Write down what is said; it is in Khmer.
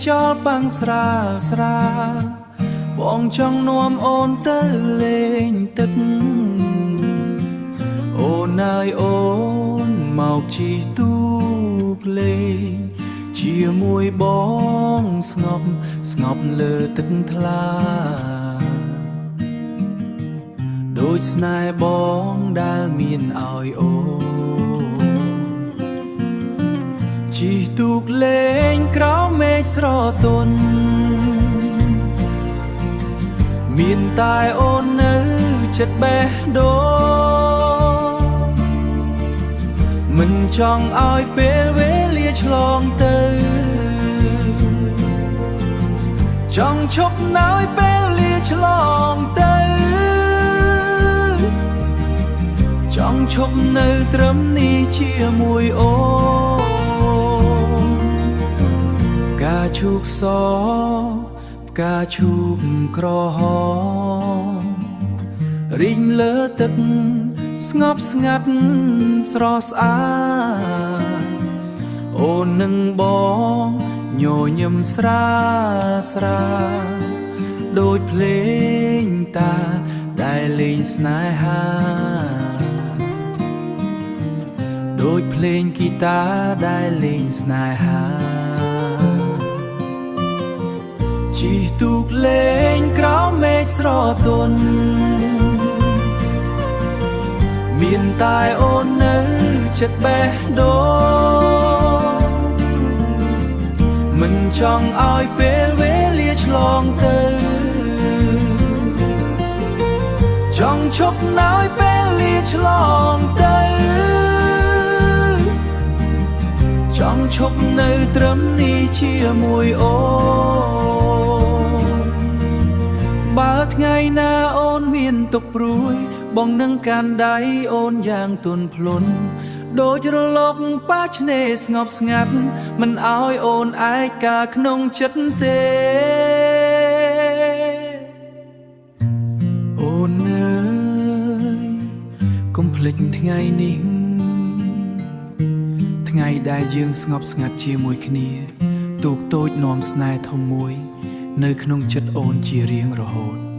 ខ្យល់ប៉ាំងស្រាលស្រាលបងចង់នាំអូនទៅលេងទឹកអូនអើយអូនមកជិះទូកលេងជាមួយបងស្ងប់ស្ងប់លើទឹកថ្លាដូចស្នេហ៍បងដែលមានឲ្យអូនជិះទូកលេងក្រោមមេឃស្រទន់មានតែអូននៅចិត្តបេះដូងមិនចង់ឲ្យពេលវេលាឆ្លងទៅចង់ឈប់នៅពេលវេលាឆ្លងទៅចង់ឈប់នៅត្រឹមនេះជាមួយអូនផ្កាឈូកសផ្កាឈូកក្រហមរីងលើទឹកស្ងប់ស្ងាត់ស្រស់ស្អាតអូននឹងបងញញឹមស្រាស្រាដូចភ្លេងតាដែលលេងស្នេហាដូចភ្លេងហ្គីតាដែលលេងស្នេហាជិះទូកលេងក្រោមមេឃស្រទន់មានតែអូននៅចិត្តបេះដូងមិនចង់ឲ្យពេលវេលាឆ្លងទៅចង់ឈប់នៅពេលវេលាឆ្លងទៅចង់ឈប់នៅត្រឹមនេះជាមួយអូនបើថ្ងៃណាអូនមានទុក្ខព្រួយបងនឹងកាន់ដៃអូនយ៉ាងទន់ភ្លន់ដូចរលកប៉ាឆ្នេរស្ងប់ស្ងាត់មិនឲ្យអូនឯកាក្នុងចិត្តទេអូនអើយកុំភ្លេចថ្ងៃនេះថ្ងៃដែលយើងស្ងប់ស្ងាត់ជាមួយគ្នាទូកតូចនាំស្នេហ៍ធំមួយនៅក្នុងចិត្តអូនជារៀងរហូត